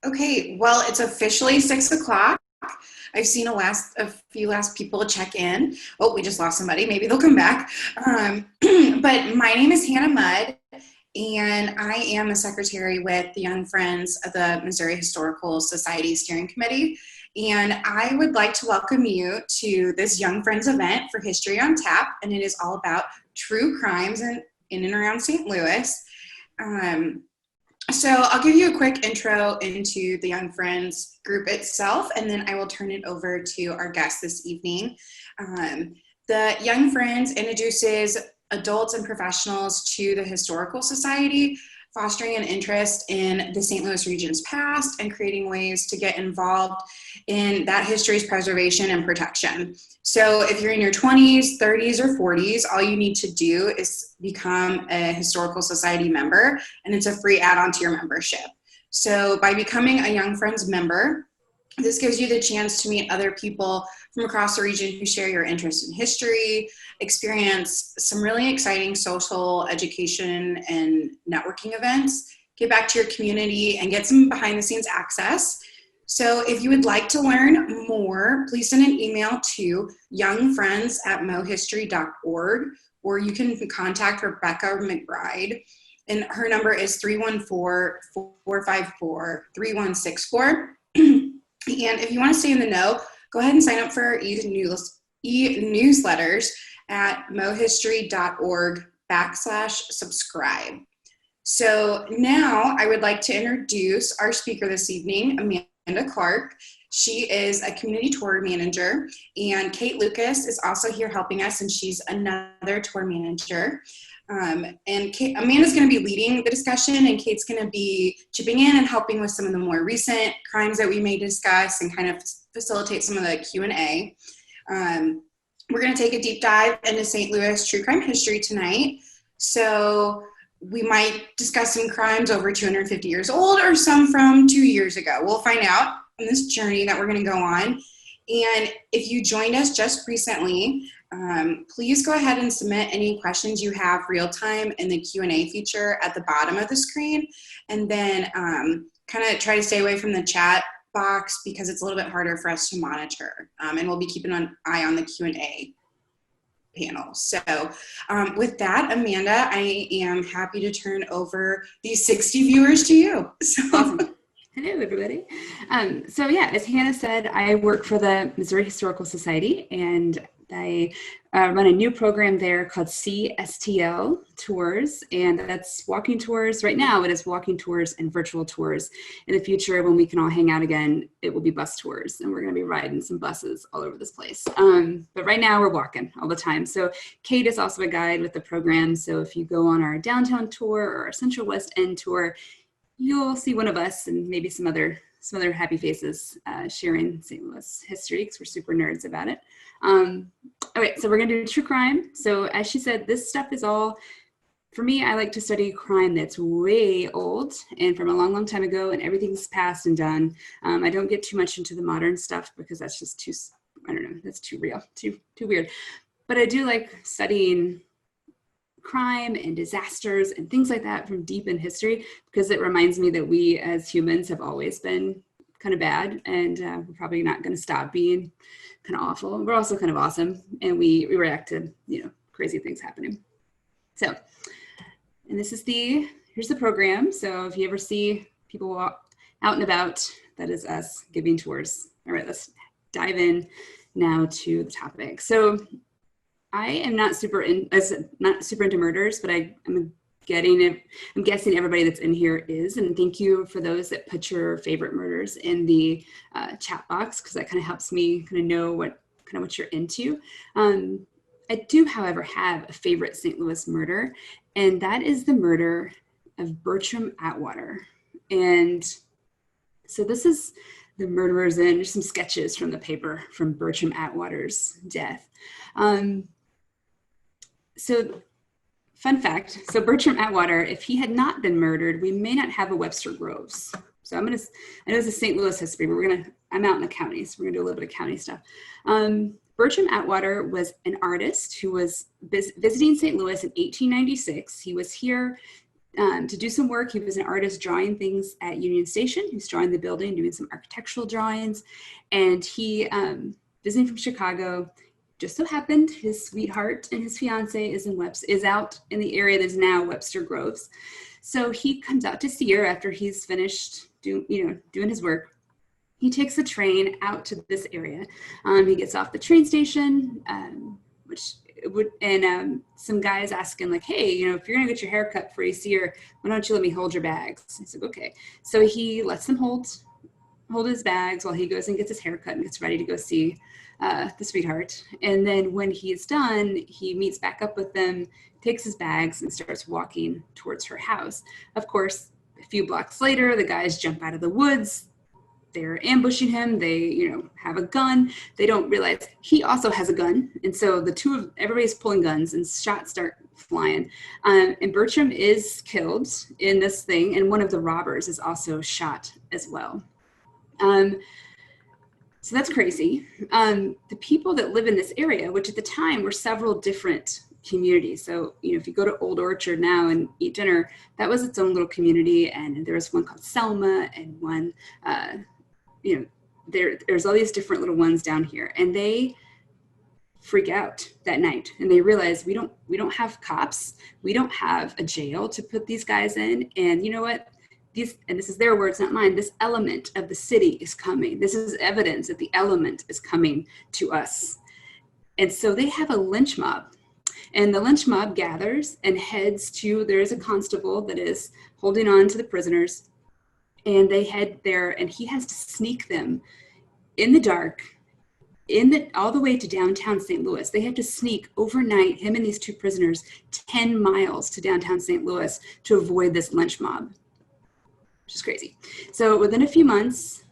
Okay, well, it's officially 6 o'clock. I've seen a few last people check in. Oh, we just lost somebody. Maybe they'll come back. But my name is Hannah Mudd, and I am a secretary with the Young Friends of the Missouri Historical Society Steering Committee. And I would like to welcome you to this Young Friends event for History on Tap, and it is all about true crimes in and around St. Louis. Um, so I'll give you a quick intro into the Young Friends group itself, and then I will turn it over to our guest this evening. Um, the Young Friends introduces adults and professionals to the Historical Society, fostering an interest in the St. Louis region's past and creating ways to get involved in that history's preservation and protection. So if you're in your 20s, 30s, or 40s, all you need to do is become a Historical Society member, and it's a free add-on to your membership. So by becoming a Young Friends member, this gives you the chance to meet other people from across the region who share your interest in history, experience some really exciting social education and networking events, get back to your community, and get some behind the scenes access. So if you would like to learn more, please send an email to youngfriends@mohistory.org, or you can contact Rebecca McBride, and her number is 314-454-3164. And if you want to stay in the know, go ahead and sign up for our e-newsletters at mohistory.org/subscribe. So now I would like to introduce our speaker this evening, Amanda Clark. She is a community tour manager, and Kate Lucas is also here helping us, and she's another tour manager. Amanda's going to be leading the discussion, and Kate's going to be chipping in and helping with some of the more recent crimes that we may discuss and kind of facilitate some of the Q&A. We're going to take a deep dive into St. Louis true crime history tonight. So we might discuss some crimes over 250 years old or some from 2 years ago. We'll find out on this journey that we're going to go on. And if you joined us just recently, please go ahead and submit any questions you have real time in the Q&A feature at the bottom of the screen, and then kind of try to stay away from the chat box because it's a little bit harder for us to monitor, and we'll be keeping an eye on the Q&A panel. So with that, Amanda, I am happy to turn over these 60 viewers to you. So. Awesome. Hello, everybody. So yeah, as Hannah said, I work for the Missouri Historical Society, and I run a new program there called CSTL Tours, and that's walking tours. Right now, it is walking tours and virtual tours. In the future, when we can all hang out again, it will be bus tours, and we're going to be riding some buses all over this place. But right now, we're walking all the time. So Kate is also a guide with the program, so if you go on our downtown tour or our Central West End tour, you'll see one of us and maybe some other happy faces sharing St. Louis history, because we're super nerds about it. All right, so we're gonna do true crime. So as she said, this stuff is all, for me, I like to study crime that's way old and from a long, long time ago, and everything's past and done. I don't get too much into the modern stuff because that's just too, I don't know, that's too real, too weird. But I do like studying crime and disasters and things like that from deep in history, because it reminds me that we as humans have always been kind of bad, and we're probably not going to stop being kind of awful. We're also kind of awesome, and we react to, crazy things happening. So, and here's the program. So if you ever see people walk out and about, that is us giving tours. All right, let's dive in now to the topic. So I am not super into murders, but I'm guessing everybody that's in here is, and thank you for those that put your favorite murders in the chat box, because that kind of helps me kind of know what you're into. I do, however, have a favorite St. Louis murder, and that is the murder of Bertram Atwater. And so this is the murderers and some sketches from the paper from Bertram Atwater's death. So fun fact, so Bertram Atwater, if he had not been murdered, we may not have a Webster Groves. So I know it's a St. Louis history, but I'm out in the county, so we're gonna do a little bit of county stuff. Bertram Atwater was an artist who was visiting St. Louis in 1896. He was here to do some work. He was an artist drawing things at Union Station. He was drawing the building, doing some architectural drawings. And he, visiting from Chicago, just so happened his sweetheart and his fiance is out in the area that's now Webster Groves. So he comes out to see her after he's finished doing his work. He takes the train out to this area. He gets off the train station, some guys asking like, hey, if you're gonna get your hair cut before you see her, why don't you let me hold your bags? I said, okay. So he lets them hold his bags while he goes and gets his hair cut and gets ready to go see the sweetheart. And then when he is done, he meets back up with them, takes his bags and starts walking towards her house. Of course, a few blocks later, the guys jump out of the woods. They're ambushing him. They, have a gun. They don't realize he also has a gun. And so everybody's pulling guns and shots start flying. And Bertram is killed in this thing. And one of the robbers is also shot as well. So that's crazy. The people that live in this area, which at the time were several different communities. So, if you go to Old Orchard now and eat dinner, that was its own little community. And there was one called Selma and one, there's all these different little ones down here, and they freak out that night and they realize we don't have cops. We don't have a jail to put these guys in. And you know what? And this is their words, not mine, this element of the city is coming. This is evidence that the element is coming to us. And so they have a lynch mob. And the lynch mob gathers and heads to, there is a constable that is holding on to the prisoners. And they head there, and he has to sneak them in the dark, all the way to downtown St. Louis. They have to sneak overnight, him and these two prisoners, 10 miles to downtown St. Louis to avoid this lynch mob, which is crazy. So within a few months,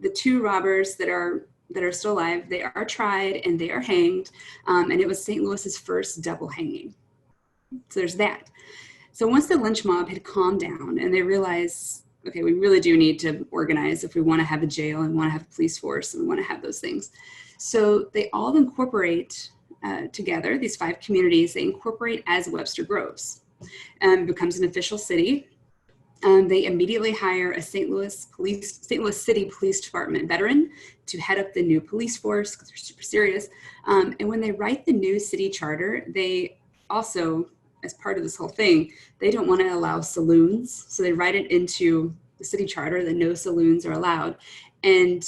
the two robbers that are still alive, they are tried and they are hanged. And it was St. Louis's first double hanging. So there's that. So once the lynch mob had calmed down and they realized, okay, we really do need to organize if we want to have a jail and want to have a police force and we want to have those things. So they all incorporate together, these 5 communities, they incorporate as Webster Groves. Becomes an official city. They immediately hire a St. Louis City Police Department veteran to head up the new police force because they're super serious. And when they write the new city charter, they also, as part of this whole thing, they don't want to allow saloons. So they write it into the city charter that no saloons are allowed. And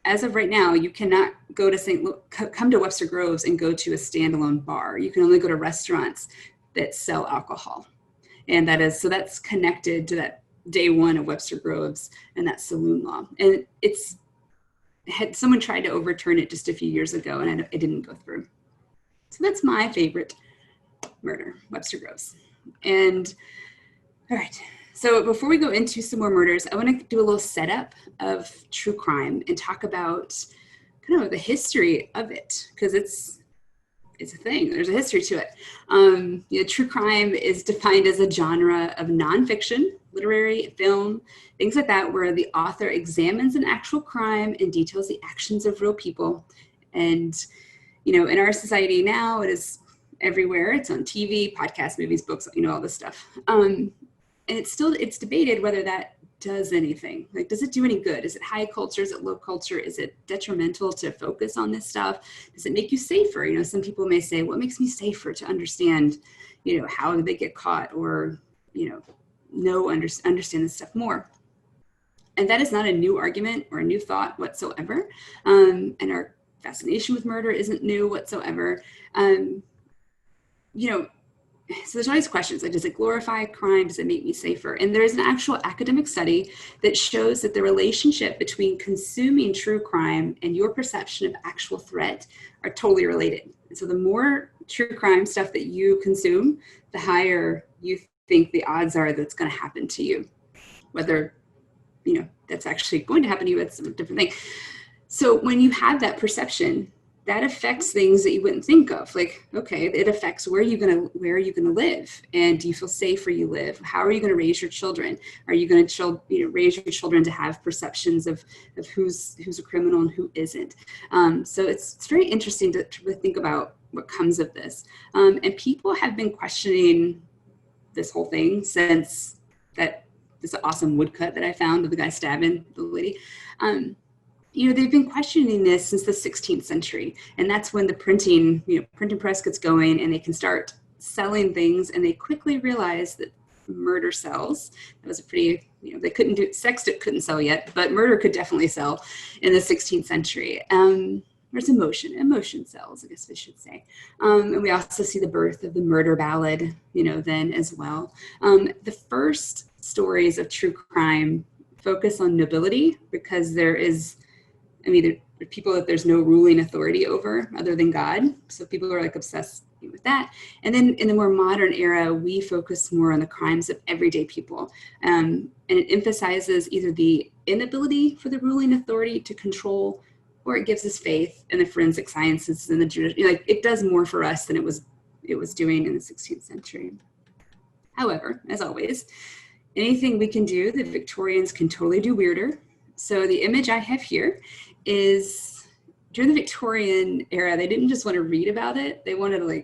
as of right now, you cannot go to come to Webster Groves and go to a standalone bar. You can only go to restaurants that sell alcohol. And that's connected to that day one of Webster Groves and that saloon law. And someone tried to overturn it just a few years ago and it didn't go through. So that's my favorite murder, Webster Groves. And all right, so before we go into some more murders, I want to do a little setup of true crime and talk about kind of the history of it, because it's a thing. There's a history to it. True crime is defined as a genre of nonfiction, literary, film, things like that, where the author examines an actual crime and details the actions of real people. And, in our society now, it is everywhere. It's on TV, podcasts, movies, books, all this stuff. And it's debated whether that does anything. Like, does it do any good? Is it high culture? Is it low culture? Is it detrimental to focus on this stuff? Does it make you safer? Some people may say, what makes me safer to understand, how did they get caught, or, understand this stuff more. And that is not a new argument or a new thought whatsoever. And our fascination with murder isn't new whatsoever. So there's all these questions, like, does it glorify crime? Does it make me safer? And there is an actual academic study that shows that the relationship between consuming true crime and your perception of actual threat are totally related. And so the more true crime stuff that you consume, the higher you think the odds are that it's going to happen to you. Whether, that's actually going to happen to you, it's a different thing. So when you have that perception, that affects things that you wouldn't think of. Like, okay, it affects where are you gonna live, and do you feel safe where you live? How are you gonna raise your children? Are you gonna raise your children to have perceptions of who's a criminal and who isn't? So it's very interesting to think about what comes of this. And people have been questioning this whole thing since this awesome woodcut that I found of the guy stabbing the lady. They've been questioning this since the 16th century, and that's when the printing press gets going, and they can start selling things, and they quickly realize that murder sells. That was a pretty, they couldn't do, sex couldn't sell yet, but murder could definitely sell in the 16th century. There's emotion sells, I guess we should say. And we also see the birth of the murder ballad, then as well. The first stories of true crime focus on nobility because there are people that there's no ruling authority over other than God. So people are like obsessed with that. And then in the more modern era, we focus more on the crimes of everyday people. And it emphasizes either the inability for the ruling authority to control, or it gives us faith in the forensic sciences and the judicial, it does more for us than it was doing in the 16th century. However, as always, anything we can do, the Victorians can totally do weirder. So the image I have here is during the Victorian era, they didn't just want to read about it, they wanted to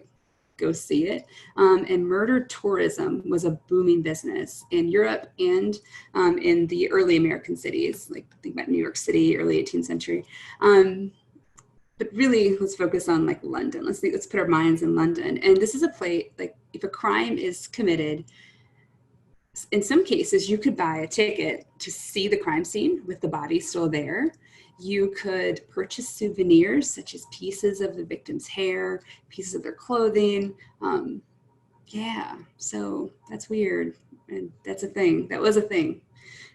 go see it. And murder tourism was a booming business in Europe and in the early American cities, think about New York City, early 18th century. But really, let's focus on London. Let's put our minds in London. And this is a place, if a crime is committed, in some cases, you could buy a ticket to see the crime scene with the body still there. You could purchase souvenirs such as pieces of the victim's hair, pieces of their clothing. So that's weird. And that's a thing. That was a thing.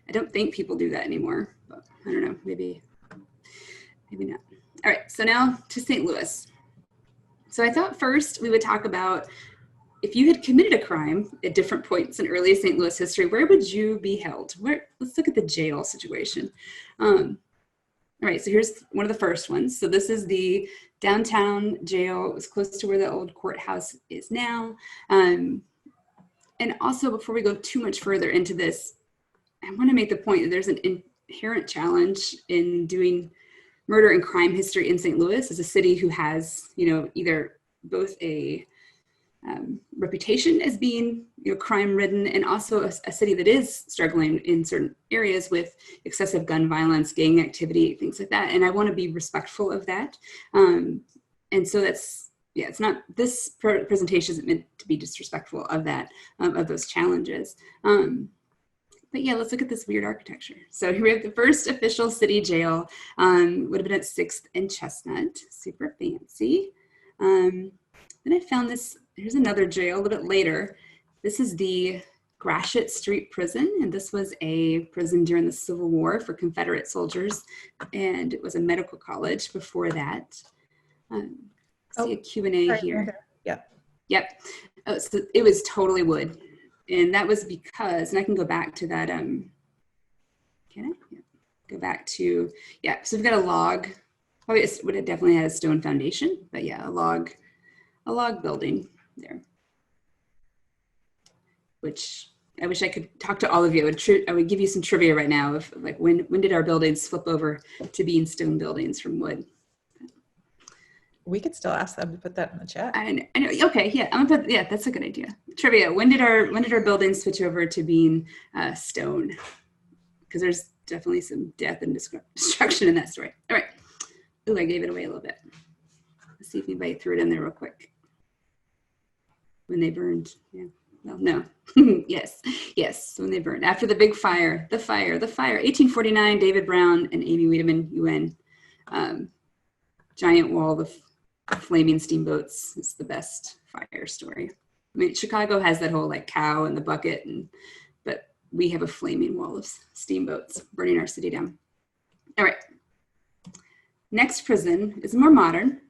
I don't think people do that anymore, but I don't know, maybe not. All right, so now to St. Louis. So I thought first we would talk about if you had committed a crime at different points in early St. Louis history, where would you be held? Let's look at the jail situation. All right, so here's one of the first ones. So this is the downtown jail. It was close to where the old courthouse is now. And also, before we go too much further into this, I want to make the point that there's an inherent challenge in doing murder and crime history in St. Louis as a city who has, either both a reputation as being crime ridden, and also a city that is struggling in certain areas with excessive gun violence, gang activity, things like that. And I want to be respectful of that. And so it's not, this presentation isn't meant to be disrespectful of that, of those challenges. But yeah, let's look at this weird architecture. So here we have the first official city jail, would have been at 6th and Chestnut, super fancy. Then I found this. Here's another jail a little bit later. This is the Gratiot Street Prison, and this was a prison during the Civil War for Confederate soldiers, and it was a medical college before that. See a Q&A here. Yep. Oh, so it was totally wood, and that was because, and I can go back to that. Can I? Yeah. Go back to, so we've got a log. Probably it would have definitely had a stone foundation, but yeah, a log building there, which I wish I could talk to all of you. I would give you some trivia right now of when did our buildings flip over to being stone buildings from wood? We could still ask them to put that in the chat. I know. Okay, yeah, that's a good idea. Trivia. When did our buildings switch over to being stone? Because there's definitely some death and destruction in that story. All right. Ooh, I gave it away a little bit. Let's see if anybody threw it in there real quick. When they burned, yeah. Well, no. Yes, when they burned. After the big fire, the fire. 1849, David Brown and Amy Wiedemann, UN. Giant wall of flaming steamboats is the best fire story. I mean, Chicago has that whole cow and the bucket, but we have a flaming wall of steamboats burning our city down. All right. Next prison is more modern.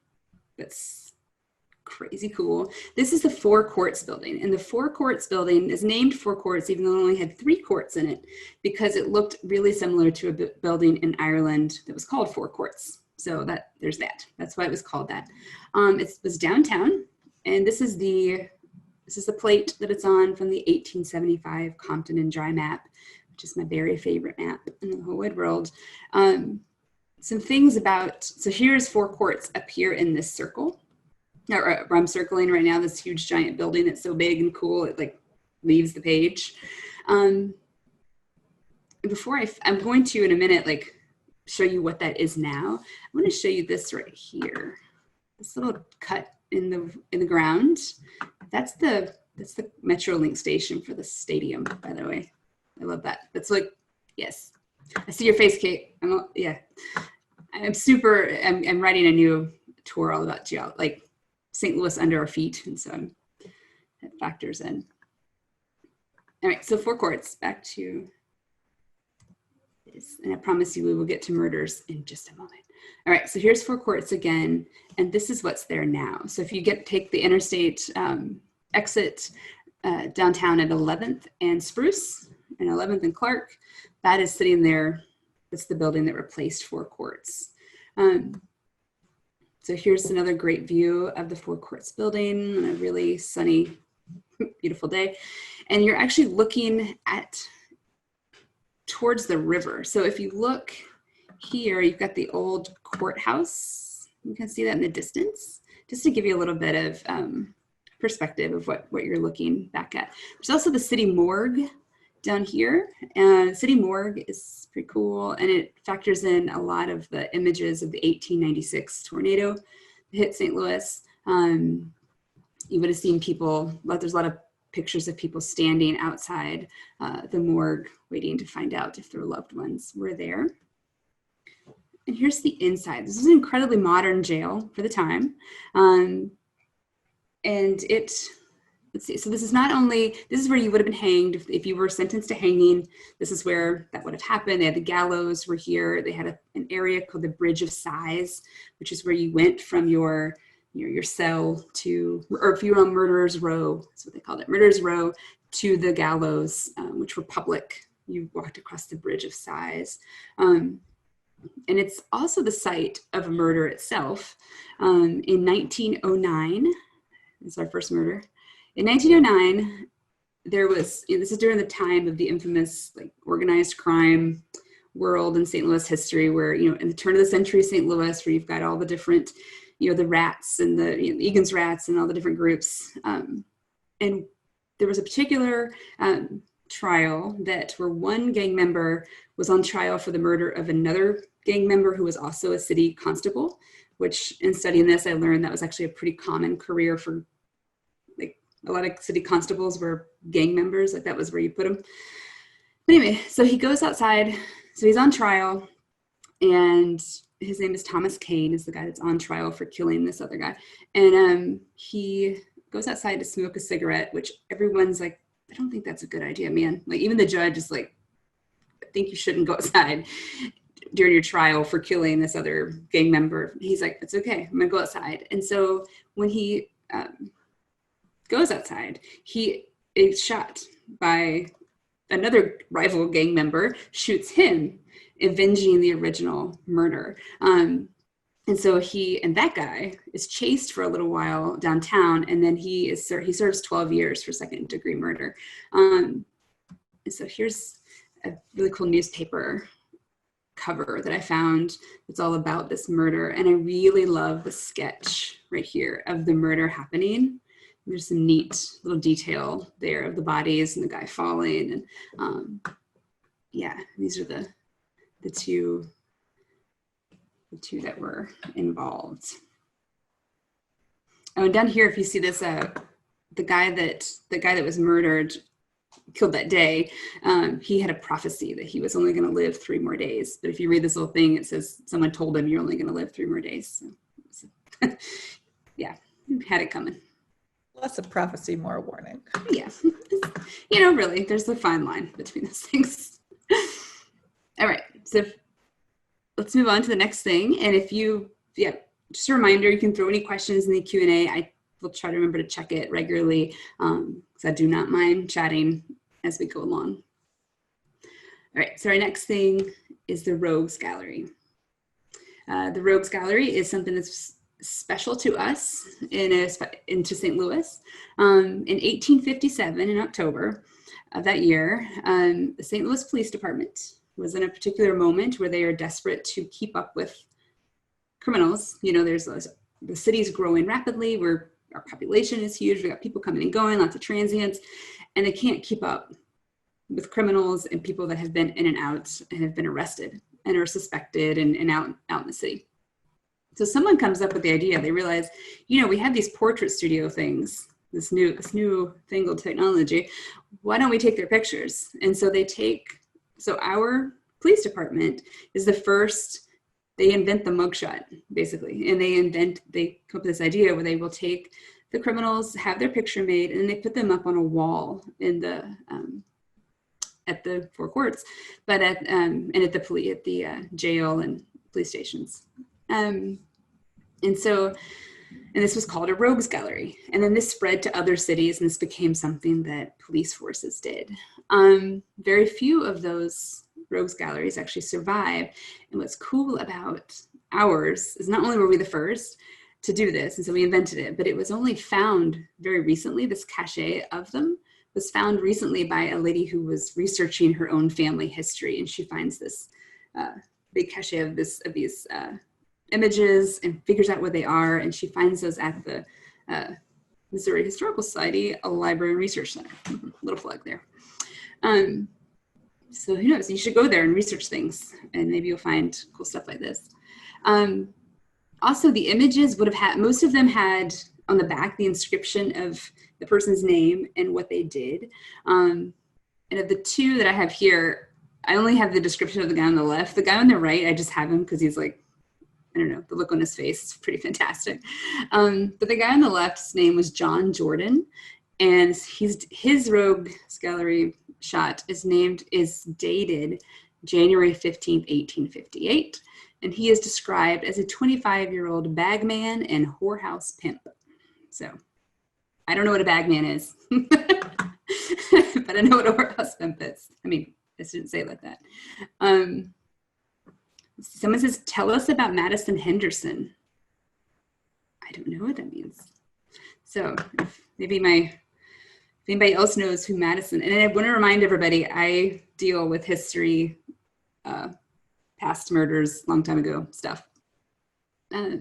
That's crazy cool. This is the Four Courts building, and the Four Courts building is named Four Courts even though it only had 3 courts in it, because it looked really similar to a building in Ireland that was called Four Courts. So there's that. That's why it was called that. It was downtown, and this is the plate that it's on from the 1875 Compton and Dry map, which is my very favorite map in the whole wide world. Some things so here's Four Courts up here in this circle. Or I'm circling right now this huge giant building that's so big and cool. It leaves the page. Before I'm going to, in a minute, like show you what that is now. I'm going to show you this right here. This little cut in the ground. That's the Metrolink station for the stadium, by the way. I love that. That's like, yes. I see your face, Kate. I'm writing a new tour all about like St. Louis under our feet, and so that factors in. All right, so Four Courts, back to this, and I promise you we will get to murders in just a moment. All right, so here's Four Courts again, and this is what's there now. So if you take the interstate exit downtown at 11th and Spruce, and 11th and Clark, that is sitting there. That's the building that replaced Four Courts. So here's another great view of the Four Courts building on a really sunny, beautiful day. And you're actually looking towards the river. So if you look here, you've got the old courthouse. You can see that in the distance, just to give you a little bit of perspective of what you're looking back at. There's also the city morgue down here. City morgue is pretty cool, and it factors in a lot of the images of the 1896 tornado that hit St. Louis. You would have seen people, there's a lot of pictures of people standing outside the morgue waiting to find out if their loved ones were there. And here's the inside. This is an incredibly modern jail for the time. And let's see, so this is where you would have been hanged if you were sentenced to hanging. This is where that would have happened. They had the gallows were here. They had an area called the Bridge of Sighs, which is where you went from your cell to, or if you were on Murderer's Row, that's what they called it, Murderer's Row, to the gallows, which were public. You walked across the Bridge of Sighs. And it's also the site of a murder itself. In 1909, it's our first murder. In 1909, there was, this is during the time of the infamous organized crime world in St. Louis history, where, in the turn of the century St. Louis, where you've got all the different, the rats and the Egan's rats and all the different groups. And there was a particular trial where one gang member was on trial for the murder of another gang member who was also a city constable, which in studying this, I learned that was actually a pretty common career for a lot of city constables were gang members, that was where you put them. But anyway, so he goes outside, so he's on trial, and his name is Thomas Kane, is the guy that's on trial for killing this other guy. And he goes outside to smoke a cigarette, which everyone's like, I don't think that's a good idea, man. Even the judge is like, I think you shouldn't go outside during your trial for killing this other gang member. He's like, it's okay, I'm gonna go outside. And so when he goes outside, he is shot by another rival gang member, shoots him, avenging the original murder. And so that guy is chased for a little while downtown, and then he serves 12 years for second-degree murder. And so here's a really cool newspaper cover that I found. It's all about this murder, and I really love the sketch right here of the murder happening. There's some neat little detail there of the bodies and the guy falling. And yeah, these are the two that were involved. Oh, and down here, if you see this, the guy that was murdered, killed that day, he had a prophecy that he was only going to live 3 more days. But if you read this little thing, it says someone told him you're only going to live 3 more days. So, yeah, had it coming. Less a prophecy, more a warning. Yeah. Really, there's a fine line between those things. All right. So let's move on to the next thing. And just a reminder, you can throw any questions in the Q&A. I will try to remember to check it regularly because I do not mind chatting as we go along. All right. So our next thing is the Rogues Gallery. The Rogues Gallery is something that's special to us into St. Louis. In 1857, in October of that year, the St. Louis Police Department was in a particular moment where they are desperate to keep up with criminals. The city's growing rapidly, where our population is huge. We got people coming and going, lots of transients. and they can't keep up with criminals and people that have been in and out and have been arrested and are suspected and out in the city. So someone comes up with the idea. They realize, we have these portrait studio things, this new fangled technology. Why don't we take their pictures? And so so our police department is the first. They invent the mugshot, basically, and they come up with this idea where they will take the criminals, have their picture made, and they put them up on a wall in at the four courts, but at the jail and police stations. And this was called a rogues gallery. And then this spread to other cities, and this became something that police forces did. Very few of those rogues galleries actually survive. And what's cool about ours is not only were we the first to do this, and so we invented it, but it was only found very recently. This cache of them was found recently by a lady who was researching her own family history, and she finds this big cache of these images and figures out what they are, and she finds those at the Missouri Historical Society, a library and research center. Little plug there. So who knows? You should go there and research things, and maybe you'll find cool stuff like this. Also, the images most of them had on the back the inscription of the person's name and what they did. And of the two that I have here, I only have the description of the guy on the left. The guy on the right, I just have him because he's like, I don't know, the look on his face is pretty fantastic. But the guy on the left's name was John Jordan, and his rogues gallery shot is dated January 15th, 1858. And he is described as a 25-year-old bagman and whorehouse pimp. So I don't know what a bagman is, but I know what a whorehouse pimp is. I mean, I shouldn't say it like that. Someone says, tell us about Madison Henderson. I don't know what that means. So maybe if anybody else knows who Madison, and I want to remind everybody, I deal with history, past murders, long time ago stuff. But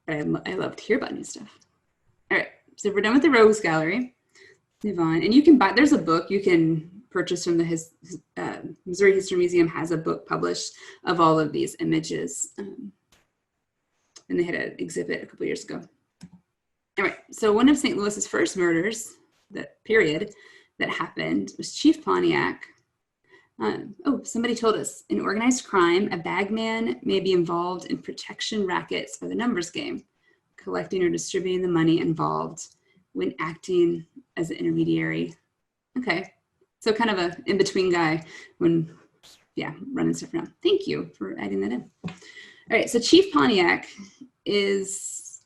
I love to hear about new stuff. All right, so we're done with the Rogues Gallery. Move on, and you can buy. There's a book you can purchase from the Missouri History Museum. Has a book published of all of these images, and they had an exhibit a couple years ago. All right, so one of St. Louis's first murders, that happened, was Chief Pontiac. Somebody told us, in organized crime, a bagman may be involved in protection rackets or the numbers game, collecting or distributing the money involved when acting as an intermediary. Okay, so kind of a in-between guy when, running stuff around. Thank you for adding that in. All right, so Chief Pontiac is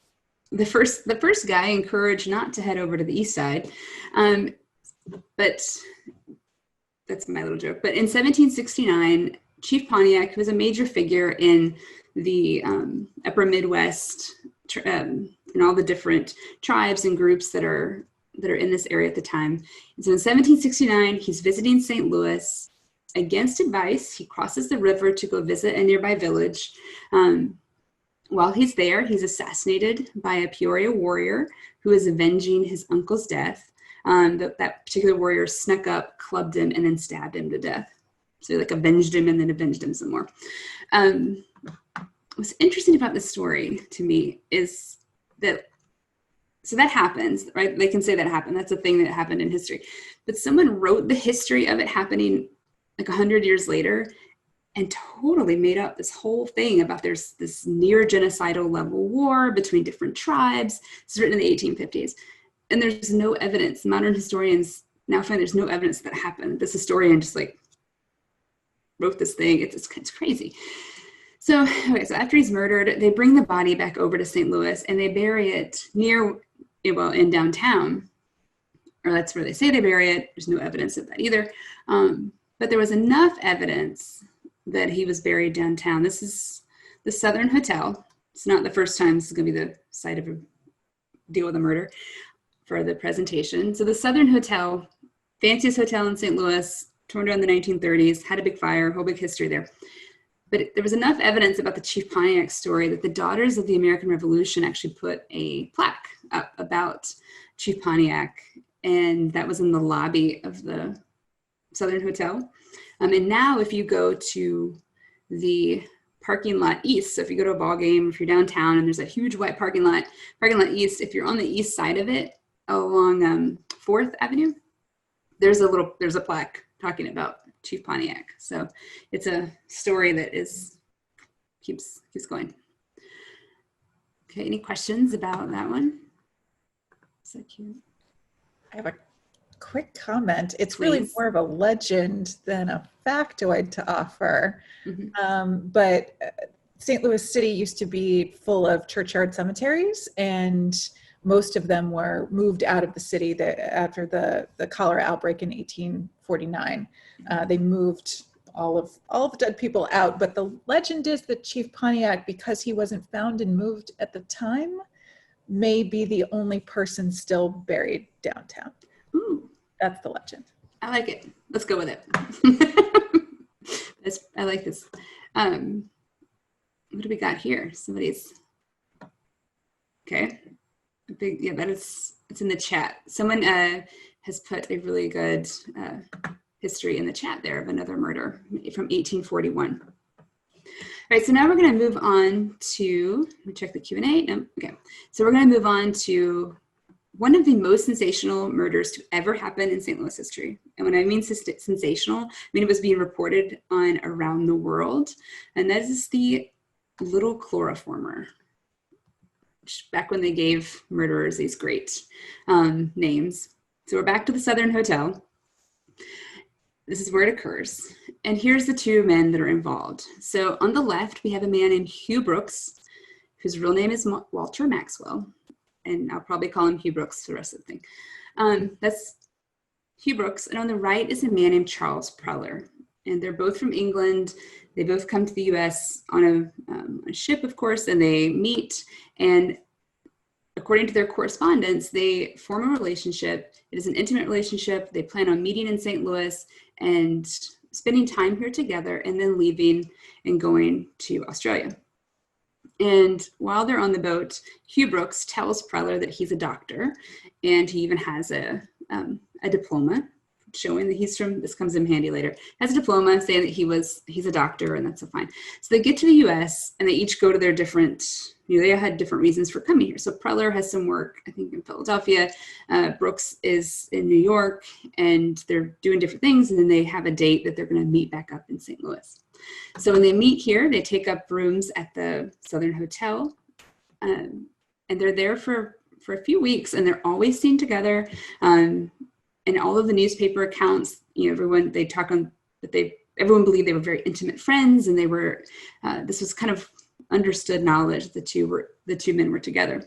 the first guy encouraged not to head over to the east side, but that's my little joke. But in 1769, Chief Pontiac, who was a major figure in the upper Midwest, and all the different tribes and groups that are in this area at the time. And so in 1769, he's visiting St. Louis. Against advice, he crosses the river to go visit a nearby village. While he's there, he's assassinated by a Peoria warrior who is avenging his uncle's death. That particular warrior snuck up, clubbed him, and then stabbed him to death. So he avenged him and then avenged him some more. What's interesting about this story to me is that happens, right? They can say that happened. That's a thing that happened in history. But someone wrote the history of it happening 100 years later and totally made up this whole thing about there's this near genocidal level war between different tribes. It's written in the 1850s. And there's no evidence. Modern historians now find there's no evidence that happened. This historian just wrote this thing. It's crazy. So after he's murdered, they bring the body back over to St. Louis and they bury it in downtown, or that's where they say they bury it. There's no evidence of that either. But there was enough evidence that he was buried downtown. This is the Southern Hotel. It's not the first time this is going to be the site of a deal with a murder for the presentation. So the Southern Hotel, fanciest hotel in St. Louis, torn down in the 1930s, had a big fire, whole big history there. But there was enough evidence about the Chief Pontiac story that the Daughters of the American Revolution actually put a plaque up about Chief Pontiac and that was in the lobby of the Southern Hotel. And now if you go to the parking lot east, so if you go to a ball game, if you're downtown and there's a huge white parking lot east, if you're on the east side of it along 4th Avenue, there's a plaque talking about Chief Pontiac. So it's a story that keeps going. Okay, any questions about that one? So cute. I have a quick comment. It's really Please. more of a legend than a factoid to offer. Mhm. But St. Louis City used to be full of churchyard cemeteries, and most of them were moved out of the city after the cholera outbreak in 1849. They moved all of the dead people out. But the legend is that Chief Pontiac, because he wasn't found and moved at the time, may be the only person still buried downtown. Ooh, That's the legend. I like it. Let's go with it. I like this. What do we got here? Okay. It's in the chat. Someone has put a really good history in the chat there of another murder from 1841. All right, so now we're going to move on to, let me check the Q&A. No, okay. So we're going to move on to one of the most sensational murders to ever happen in St. Louis history. And when I mean sensational, I mean it was being reported on around the world. And that is the Little Chloroformer. Back when they gave murderers these great names. So we're back to the Southern Hotel. This is where it occurs. And here's the two men that are involved. So on the left, we have a man named Hugh Brooks, whose real name is Walter Maxwell. And I'll probably call him Hugh Brooks for the rest of the thing. That's Hugh Brooks. And on the right is a man named Charles Preller. And they're both from England. They both come to the US on a ship, of course, and they meet. And according to their correspondence, they form a relationship. It is an intimate relationship. They plan on meeting in St. Louis and spending time here together and then leaving and going to Australia. And while they're on the boat, Hugh Brooks tells Preller that he's a doctor, and he even has a diploma showing that he's from, this comes in handy later, has a diploma saying that he's a doctor, and that's fine. So they get to the US and they each go to their different, they had different reasons for coming here. So Preller has some work, I think, in Philadelphia. Brooks is in New York, and they're doing different things. And then they have a date that they're going to meet back up in St. Louis. So when they meet here, they take up rooms at the Southern Hotel, and they're there for a few weeks, and they're always seen together. And all of the newspaper accounts, everyone everyone believed they were very intimate friends, and they were. This was kind of understood knowledge. The two men were together,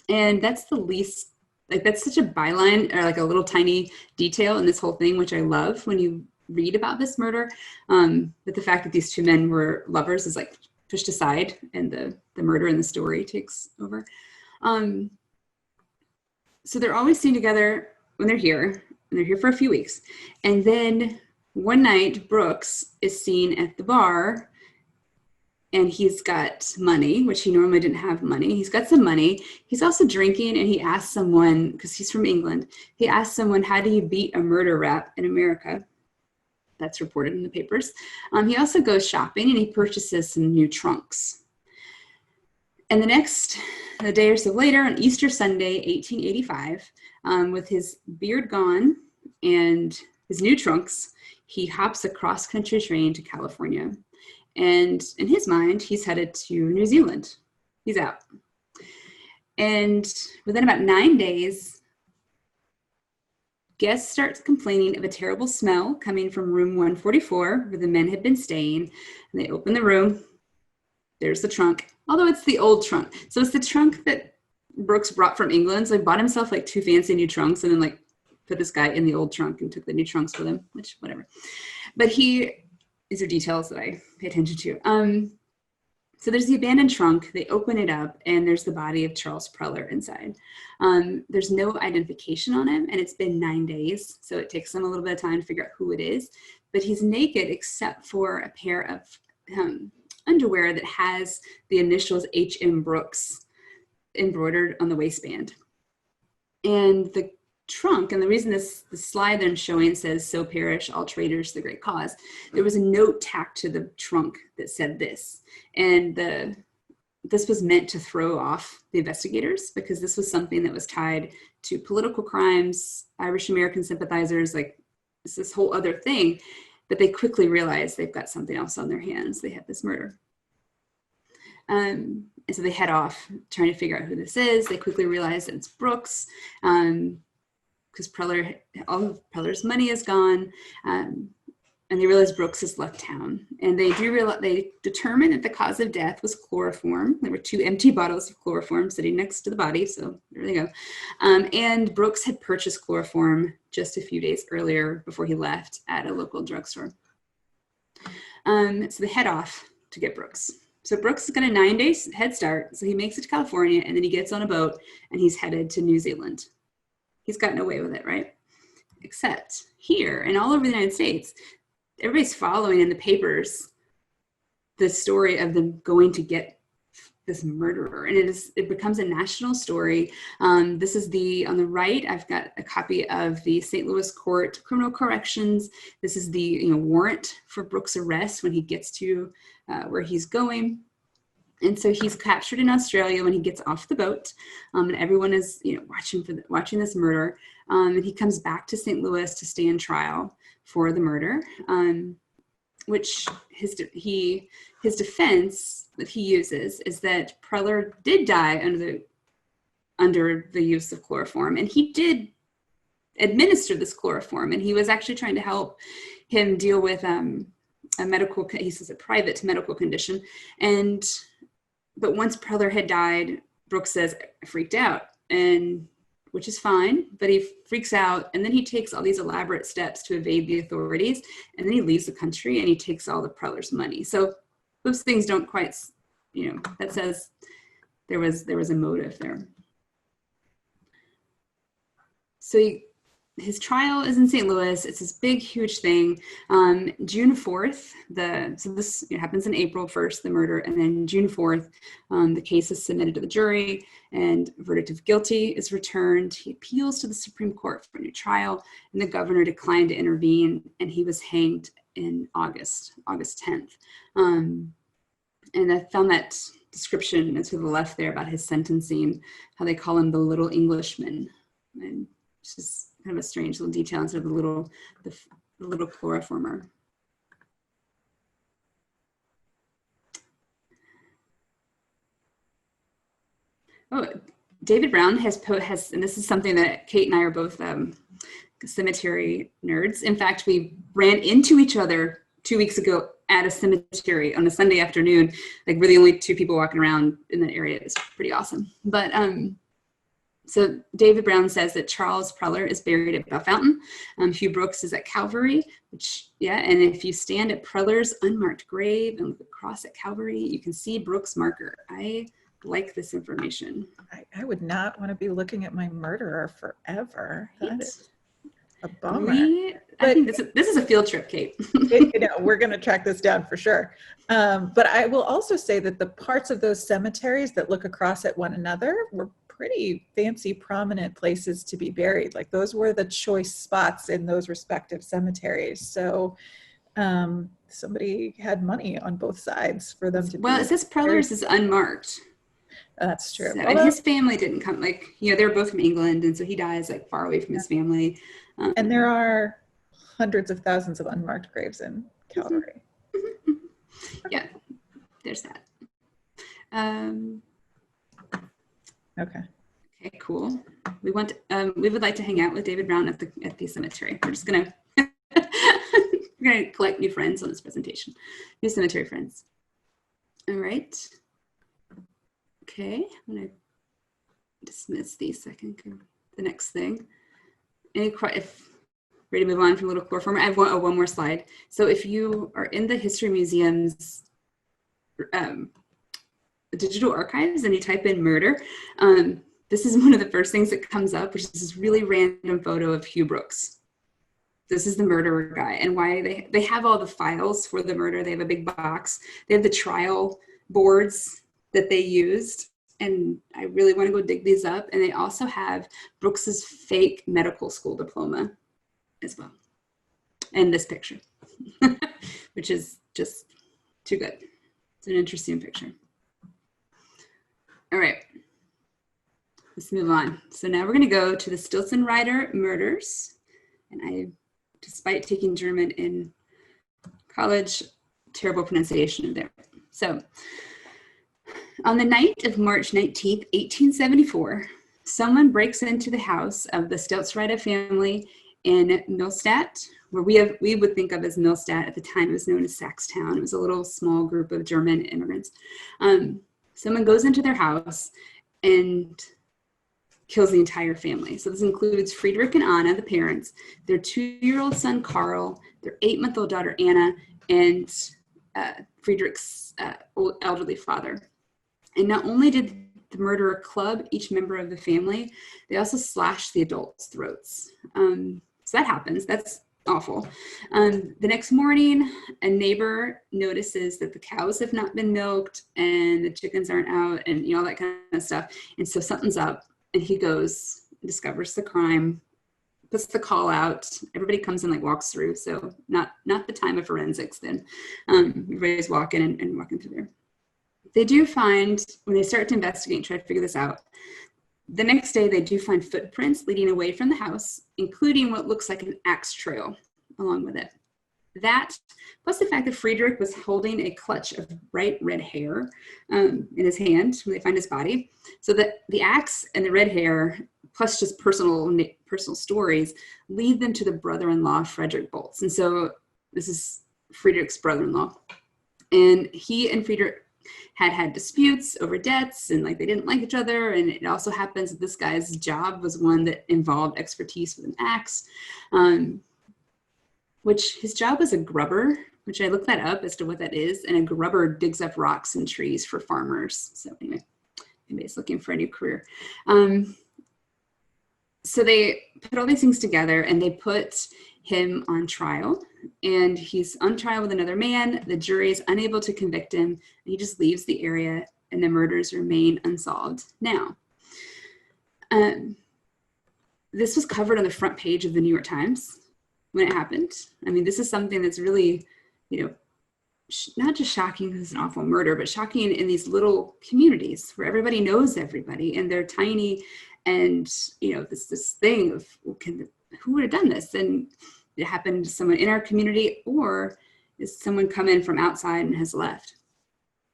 and that's the least. That's such a byline, or like a little tiny detail in this whole thing, which I love when you read about this murder. But the fact that these two men were lovers is like pushed aside, and the murder in the story takes over. So they're always seen together when they're here, and they're here for a few weeks. And then one night, Brooks is seen at the bar, and he's got money, which he normally didn't have money. He's got some money. He's also drinking, and he asks someone, because he's from England, he asks someone, how do you beat a murder rap in America? That's reported in the papers. He also goes shopping, and he purchases some new trunks. And a day or so later, on Easter Sunday, 1885, with his beard gone and his new trunks, he hops a cross-country train to California. And in his mind, he's headed to New Zealand. He's out. And within about 9 days, guests start complaining of a terrible smell coming from room 144, where the men had been staying. And they open the room. There's the trunk, although it's the old trunk. So it's the trunk that Brooks brought from England. So he bought himself like 2 fancy new trunks, and then put this guy in the old trunk and took the new trunks with him, which whatever. But these are details that I pay attention to. So there's the abandoned trunk. They open it up, and there's the body of Charles Preller inside. There's no identification on him, and it's been 9 days. So it takes them a little bit of time to figure out who it is. But he's naked except for a pair of underwear that has the initials H.M. Brooks embroidered on the waistband. And the trunk, and the reason the slide that I'm showing says, "So perish all traitors to the great cause," there was a note tacked to the trunk that said this. And this was meant to throw off the investigators, because this was something that was tied to political crimes, Irish American sympathizers, like it's this whole other thing. But they quickly realized they've got something else on their hands. They had this murder. And so they head off trying to figure out who this is. They quickly realize that it's Brooks, because all of Preller's money is gone. And they realize Brooks has left town. And they determine that the cause of death was chloroform. There were 2 empty bottles of chloroform sitting next to the body, so there they go. And Brooks had purchased chloroform just a few days earlier before he left at a local drugstore. So they head off to get Brooks. So Brooks has got a 9-day head start, so he makes it to California, and then he gets on a boat, and he's headed to New Zealand. He's gotten away with it, right? Except here and all over the United States, everybody's following in the papers the story of them going to get this murderer, and it becomes a national story. This is on the right, I've got a copy of the St. Louis Court Criminal Corrections. This is the warrant for Brooks' arrest when he gets to where he's going. And so he's captured in Australia when he gets off the boat, and everyone is watching this murder. And he comes back to St. Louis to stand trial for the murder, which his defense that he uses is that Preller did die under the use of chloroform, and he did administer this chloroform, and he was actually trying to help him deal with a private medical condition. But once Preller had died, Brooks says, "I freaked out," which is fine, but he freaks out, and then he takes all these elaborate steps to evade the authorities, and then he leaves the country, and he takes all the Preller's money. So those things don't quite, that says there was a motive there. So his trial is in St. Louis. It's this big, huge thing. June 4th, so this happens in April 1st, the murder, and then June 4th, the case is submitted to the jury, and a verdict of guilty is returned. He appeals to the Supreme Court for a new trial, and the governor declined to intervene, and he was hanged in August 10th. And I found that description to the left there about his sentencing, how they call him the little Englishman, and it's just kind of a strange little detail instead of the little chloroformer. Oh, David Brown has, and this is something that Kate and I are both cemetery nerds. In fact, we ran into each other 2 weeks ago at a cemetery on a Sunday afternoon. Like, we're the only 2 people walking around in that area. It's pretty awesome. But so David Brown says that Charles Preller is buried at Bell Fountain. Hugh Brooks is at Calvary, and if you stand at Preller's unmarked grave and look across at Calvary, you can see Brooks' marker. I like this information. I would not want to be looking at my murderer forever. That is a bummer. I think this is a field trip, Kate. We're going to track this down for sure. But I will also say that the parts of those cemeteries that look across at one another were pretty fancy, prominent places to be buried. Like, those were the choice spots in those respective cemeteries. So somebody had money on both sides for them to. Well, it says Preller's is unmarked. That's true. So, and his family didn't come, they're both from England, and so he dies far away from his family. And there are hundreds of thousands of unmarked graves in Calvary. Mm-hmm. Yeah, there's that. Okay, cool. We would like to hang out with David Brown at the cemetery. We're just gonna collect new friends on this presentation. New cemetery friends. All right. Okay, I'm gonna dismiss these so I can go the next thing. If ready to move on from little chloroform, I have one more slide. So if you are in the History Museum's digital archives and you type in murder, this is one of the first things that comes up, which is this really random photo of Hugh Brooks. This is the murderer guy, and why they have all the files for the murder. They have a big box. They have the trial boards that they used and I really want to go dig these up. And they also have Brooks's fake medical school diploma as well. And this picture, which is just too good. It's an interesting picture. All right, let's move on. So now we're going to go to the Stilson-Rider murders. And I, despite taking German in college, terrible pronunciation there. So on the night of March 19th, 1874, someone breaks into the house of the Stilson-Rider family in Millstadt, where we would think of as Millstadt. At the time, it was known as Saxtown. It was a little small group of German immigrants. Someone goes into their house and kills the entire family. So this includes Friedrich and Anna, the parents, their 2-year-old son, Carl, their 8-month-old daughter, Anna, and Friedrich's elderly father. And not only did the murderer club each member of the family, they also slashed the adults' throats. So that happens. That's awful. The next morning, a neighbor notices that the cows have not been milked and the chickens aren't out and all that kind of stuff. And so something's up, and he goes, discovers the crime, puts the call out. Everybody comes and walks through. So not the time of forensics then. Everybody's walking and walking through there. They do find, when they start to investigate and try to figure this out, the next day they do find footprints leading away from the house, including what looks like an axe trail along with it. That, plus the fact that Friedrich was holding a clutch of bright red hair in his hand when they find his body. So that the axe and the red hair, plus just personal stories, lead them to the brother-in-law, Frederick Boltz. And so this is Friedrich's brother-in-law. And he and Friedrich had disputes over debts, and they didn't like each other. And it also happens that this guy's job was one that involved expertise with an axe, which his job was a grubber, which I looked that up as to what that is. And a grubber digs up rocks and trees for farmers. So anyway, anybody's looking for a new career. So they put all these things together and they put him on trial, and he's on trial with another man. The jury is unable to convict him, and he just leaves the area, and the murders remain unsolved. Now, this was covered on the front page of the New York Times when it happened. I mean, this is something that's really, not just shocking because it's an awful murder, but shocking in these little communities where everybody knows everybody and they're tiny, and this thing of who would have done this? And it happened to someone in our community, or is someone come in from outside and has left?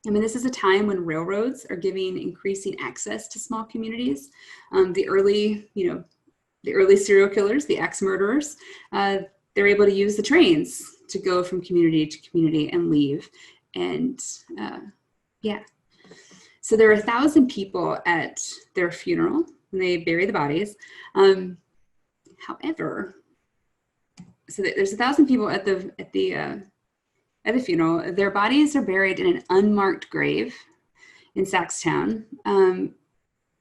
I mean, this is a time when railroads are giving increasing access to small communities. The early serial killers, the axe murderers, they're able to use the trains to go from community to community and leave. And so there are 1,000 people at their funeral when they bury the bodies. However, so there's 1,000 people at the funeral. Their bodies are buried in an unmarked grave in Saxtown.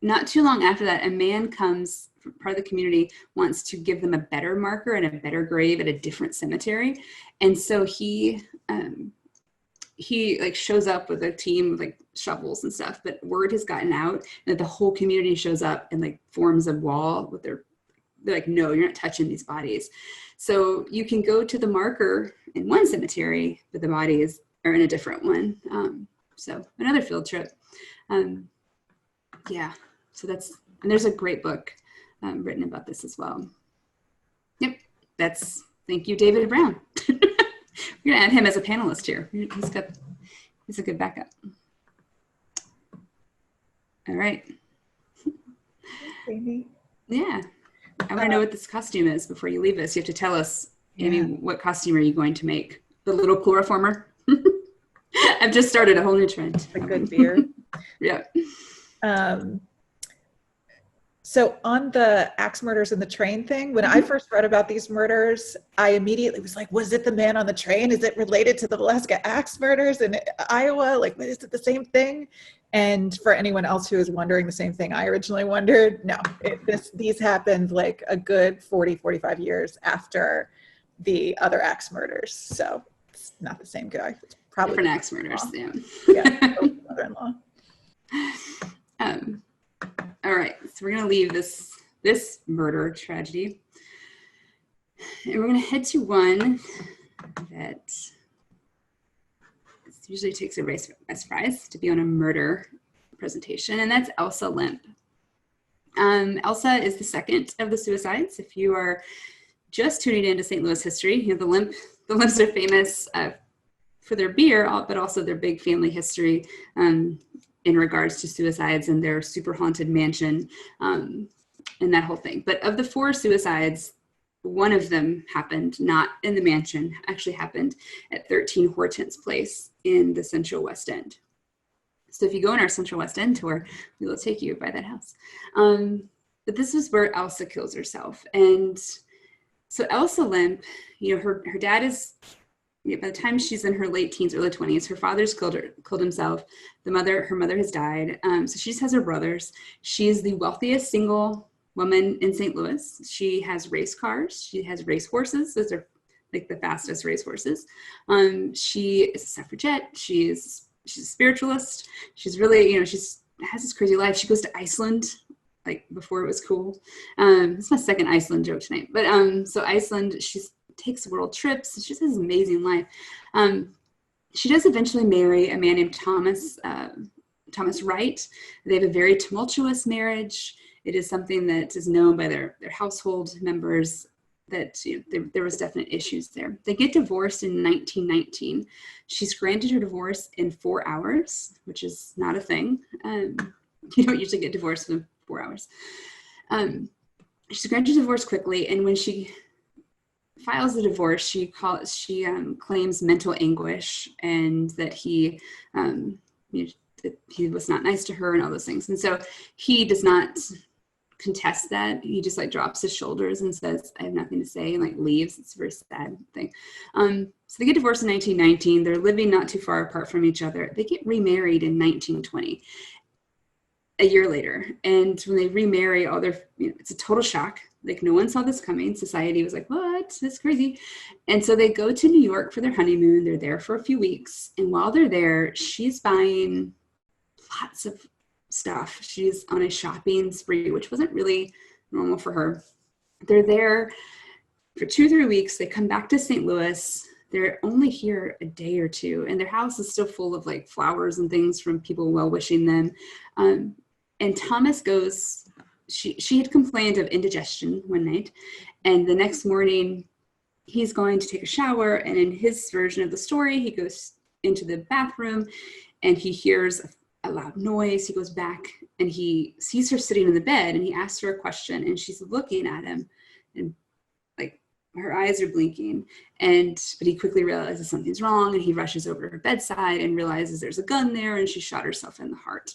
Not too long after that, a man comes, part of the community wants to give them a better marker and a better grave at a different cemetery, and so he shows up with a team of shovels and stuff. But word has gotten out that the whole community shows up and forms a wall with they're like, no, you're not touching these bodies. So you can go to the marker in one cemetery, but the bodies are in a different one. So another field trip. So there's a great book written about this as well. Yep, thank you, David Brown. We're gonna add him as a panelist here. He's a good backup. All right. Amy. Yeah. I want to know what this costume is before you leave us. You have to tell us, Amy, what costume are you going to make? The little chloroformer? I've just started a whole new trend. A good beard. Yeah. So on the axe murders and the train thing, when I first read about these murders, I immediately was like, was it the man on the train? Is it related to the Valeska axe murders in Iowa? Is it the same thing? And for anyone else who is wondering the same thing I originally wondered, no, these happened a good 40, 45 years after the other axe murders. So it's not the same guy. It's probably different axe murders, yeah. Yeah, mother-in-law. All right, so we're gonna leave this murder tragedy, and we're gonna head to one that usually takes a race as prize to be on a murder presentation, and that's Elsa Limp. Elsa is the second of the suicides. If you are just tuning into St. Louis history, you know, the Limps are famous for their beer, but also their big family history in regards to suicides and their super haunted mansion and that whole thing. But of the 4 suicides, one of them happened not in the mansion, actually happened at 13 Hortense Place in the Central West End. So if you go on our Central West End tour, we will take you by that house. But this is where Elsa kills herself. And so Elsa Limp, you know, her dad is, by the time she's in her late teens, early 20s, her father's killed himself. Her mother has died. So she just has her brothers. She is the wealthiest single woman in St. Louis. She has race cars. She has race horses. Those are like the fastest race horses. She is a suffragette. She's a spiritualist. She's really, you know, has this crazy life. She goes to Iceland, like before it was cool. It's my second Iceland joke tonight. But so Iceland, she takes world trips. She just has an amazing life. She does eventually marry a man named Thomas Wright. They have a very tumultuous marriage. It is something that is known by their household members that, you know, there was definite issues there. They get divorced in 1919. She's granted her divorce in 4 hours, which is not a thing. You don't usually get divorced in 4 hours. She's granted divorce quickly, and when she files the divorce, she claims mental anguish and that he was not nice to her and all those things. And so he does not contest that. He just like drops his shoulders and says, I have nothing to say, and like leaves. It's a very sad thing. So they get divorced in 1919. They're living not too far apart from each other. They get remarried in 1920, a year later. And when they remarry, it's a total shock. Like no one saw this coming. Society was like, what? That's crazy. And so they go to New York for their honeymoon. They're there for a few weeks. And while they're there, she's buying lots of stuff. She's on a shopping spree, which wasn't really normal for her. They're there for 2-3 weeks. They come back to St. Louis. They're only here a day or two, and their house is still full of like flowers and things from people well-wishing them. And Thomas goes, she had complained of indigestion one night, and the next morning he's going to take a shower, and in his version of the story, he goes into the bathroom and he hears a loud noise. He goes back and he sees her sitting in the bed, and he asks her a question, and she's looking at him, and like her eyes are blinking, but he quickly realizes something's wrong, and he rushes over to her bedside and realizes there's a gun there, and she shot herself in the heart.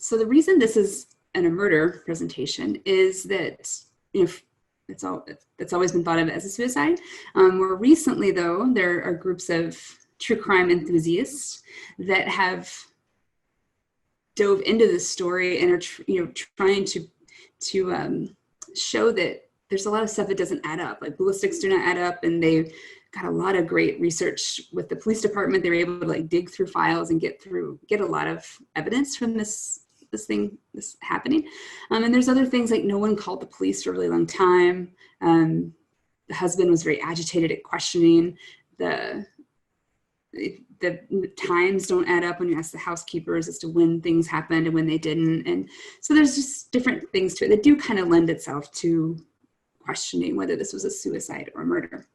So the reason this is a murder presentation is that, you know, it's always been thought of as a suicide. More recently, though, there are groups of true crime enthusiasts that have dove into this story and are trying to show that there's a lot of stuff that doesn't add up. Like ballistics do not add up, and they got a lot of great research with the police department. They were able to like dig through files and get a lot of evidence from this happening. And there's other things like no one called the police for a really long time. The husband was very agitated at questioning. The times don't add up when you ask the housekeepers as to when things happened and when they didn't. And so there's just different things to it that do kind of lend itself to questioning whether this was a suicide or a murder.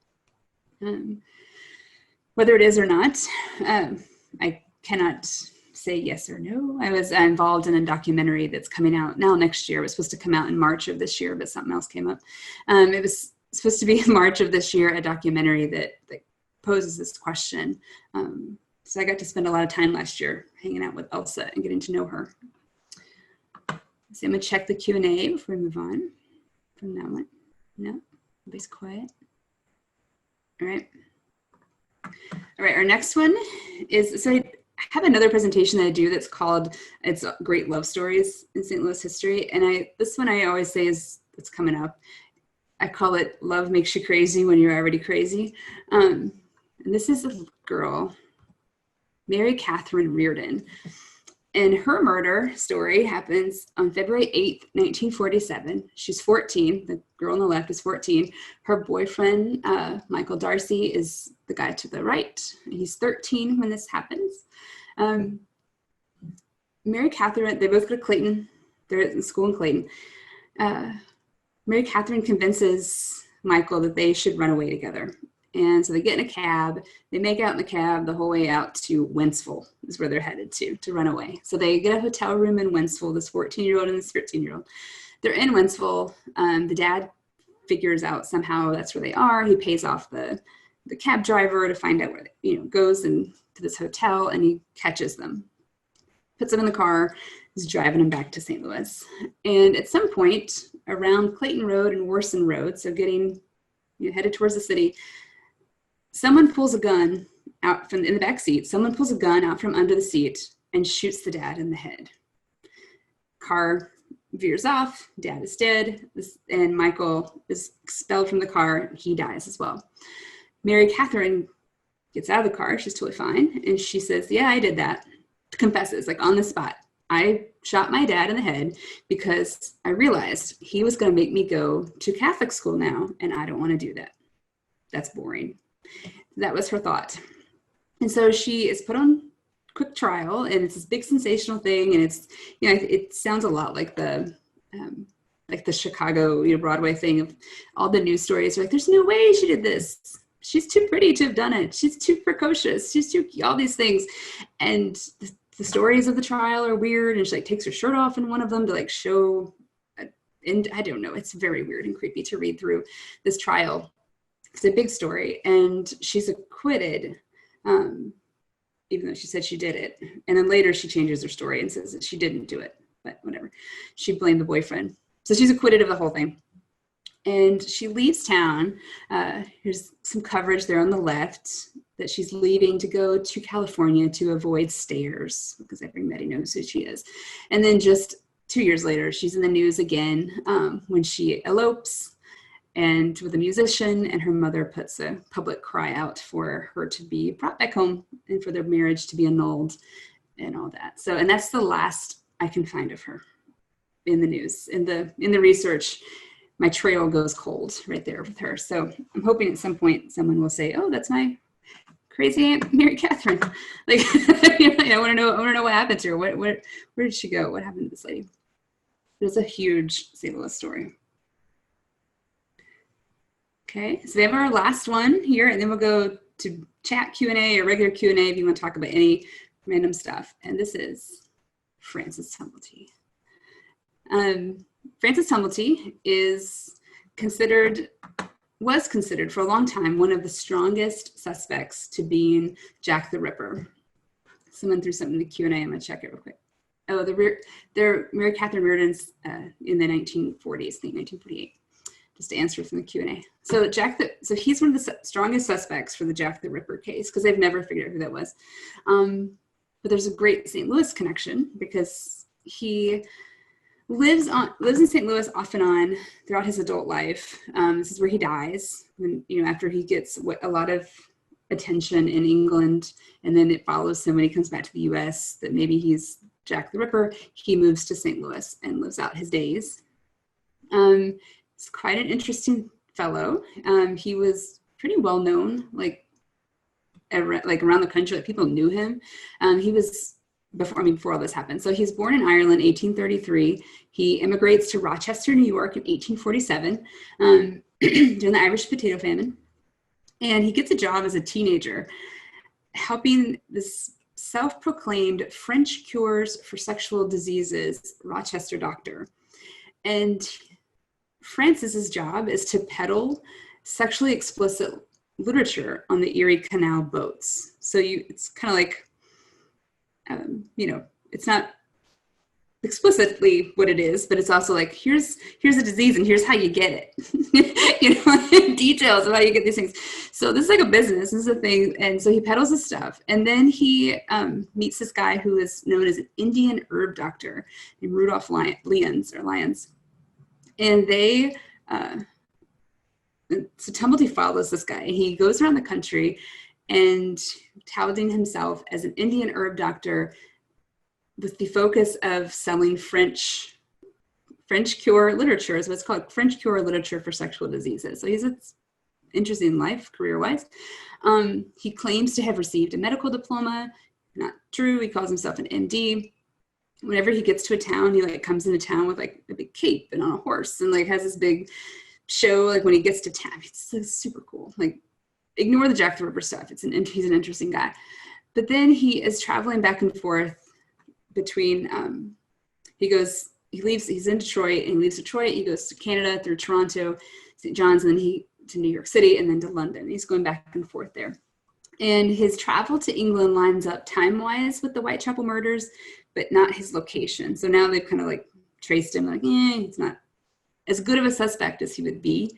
Whether it is or not, I cannot say yes or no. I was involved in a documentary that's coming out now next year. It was supposed to come out in March of this year, but something else came up. It was supposed to be in March of this year, a documentary that poses this question. So I got to spend a lot of time last year hanging out with Elsa and getting to know her. So I'm gonna check the Q&A before we move on from that one. No, everybody's quiet. All right. All right, our next one is, so I have another presentation that I do that's called, it's Great Love Stories in St. Louis History. And this one I always say it's coming up. I call it Love Makes You Crazy When You're Already Crazy. And this is a girl, Mary Catherine Reardon. And her murder story happens on February 8th, 1947. She's 14. The girl on the left is 14. Her boyfriend, Michael Darcy, is the guy to the right. He's 13 when this happens. Mary Catherine, they both go to Clayton. They're in school in Clayton. Mary Catherine convinces Michael that they should run away together. And so they get in a cab. They make out in the cab the whole way out to Wentzville is where they're headed to run away. So they get a hotel room in Wentzville, this 14-year-old and this 13-year-old. They're in Wentzville. The dad figures out somehow that's where they are. He pays off the cab driver to find out where, goes to this hotel, and he catches them, puts them in the car, is driving them back to St. Louis. And at some point around Clayton Road and Worson Road, so getting headed towards the city, someone pulls a gun out from in the back seat. Someone pulls a gun out from under the seat and shoots the dad in the head. Car veers off. Dad is dead, and Michael is expelled from the car. He dies as well. Mary Catherine gets out of the car. She's totally fine, and she says, "Yeah, I did that." Confesses, like on the spot. I shot my dad in the head because I realized he was going to make me go to Catholic school now, and I don't want to do that. That's boring. That was her thought. And so she is put on quick trial, and it's this big sensational thing, and it's, it sounds a lot like the Chicago, Broadway thing of all the news stories are like, there's no way she did this. She's too pretty to have done it. She's too precocious. She's too, all these things. And the stories of the trial are weird, and she takes her shirt off in one of them to show, and I don't know, it's very weird and creepy to read through this trial. It's a big story, and she's acquitted, even though she said she did it. And then later she changes her story and says that she didn't do it, but whatever. She blamed the boyfriend. So she's acquitted of the whole thing. And she leaves town. Here's some coverage there on the left that she's leaving to go to California to avoid stairs, because everybody knows who she is. And then just 2 years later, she's in the news again when she elopes and with a musician, and her mother puts a public cry out for her to be brought back home and for their marriage to be annulled and all that. So, and that's the last I can find of her in the news. In the research, my trail goes cold right there with her. So I'm hoping at some point someone will say, "Oh, that's my crazy Aunt Mary Catherine." I want to know what happened to her. Where did she go? What happened to this lady? It's a huge St. Louis story. Okay, so we have our last one here, and then we'll go to chat Q&A or regular Q&A if you want to talk about any random stuff. And this is Frances Tumblety. Frances Tumblety was considered for a long time one of the strongest suspects to being Jack the Ripper. Someone threw something in the Q&A. I'm going to check it real quick. Oh, they're Mary Catherine Reardon's in the 1940s, I think 1948. Just to answer from the Q&A. So he's one of the strongest suspects for the Jack the Ripper case, because they've never figured out who that was. But there's a great St. Louis connection, because he lives in St. Louis off and on throughout his adult life. This is where he dies, when, after he gets a lot of attention in England, and then it follows him when he comes back to the U.S. that maybe he's Jack the Ripper. He moves to St. Louis and lives out his days. He's quite an interesting fellow. He was pretty well known, around the country. People knew him. He was before all this happened. So he's born in Ireland, 1833. He immigrates to Rochester, New York, in 1847 during the Irish potato famine, and he gets a job as a teenager helping this self-proclaimed French cures for sexual diseases Rochester doctor. And Frances's job is to peddle sexually explicit literature on the Erie Canal boats. So it's kind of like, it's not explicitly what it is, but it's also like, here's a disease and here's how you get it, details of how you get these things. So this is like a business, this is a thing. And so he peddles his stuff. And then he meets this guy who is known as an Indian herb doctor named Rudolph Lyons. And so Tumblety follows this guy. He goes around the country and touting himself as an Indian herb doctor, with the focus of selling French cure literature, is what's called French cure literature for sexual diseases. So he's an interesting life, career-wise. He claims to have received a medical diploma. Not true. He calls himself an MD. Whenever he gets to a town, he like comes into town with like a big cape and on a horse, and like has this big show. Like when he gets to town, it's like, super cool. Like ignore the Jack the Ripper stuff. He's an interesting guy. But then he is traveling back and forth between. He's in Detroit, and he leaves Detroit. He goes to Canada through Toronto, St. John's, and then to New York City, and then to London. He's going back and forth there. And his travel to England lines up time-wise with the Whitechapel murders, but not his location. So now they've kind of like traced him, like, he's not as good of a suspect as he would be.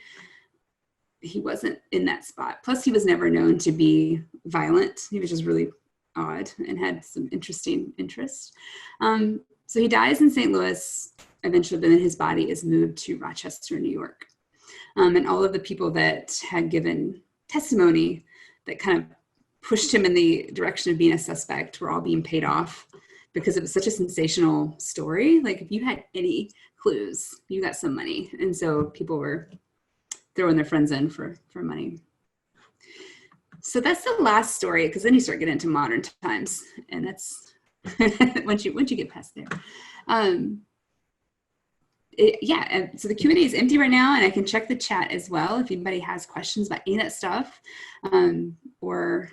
He wasn't in that spot. Plus, he was never known to be violent. He was just really odd and had some interesting interests. So he dies in St. Louis eventually, but then his body is moved to Rochester, New York. And all of the people that had given testimony that kind of pushed him in the direction of being a suspect were all being paid off because it was such a sensational story. Like if you had any clues, you got some money. And so people were throwing their friends in for money. So that's the last story, because then you start getting into modern times, and that's once you get past there. So the Q&A is empty right now, and I can check the chat as well if anybody has questions about any of that stuff, or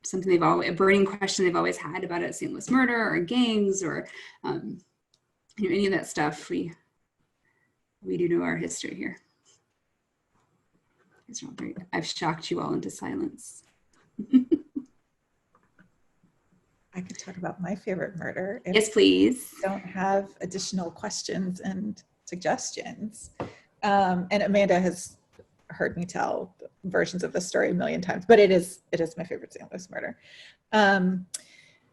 something a burning question they've always had about a St. Louis murder or gangs or any of that stuff. We do know our history here. I've shocked you all into silence. I could talk about my favorite murder. Yes, please. Don't have additional questions and suggestions. And Amanda has heard me tell versions of the story a million times, but it is my favorite St. Louis murder.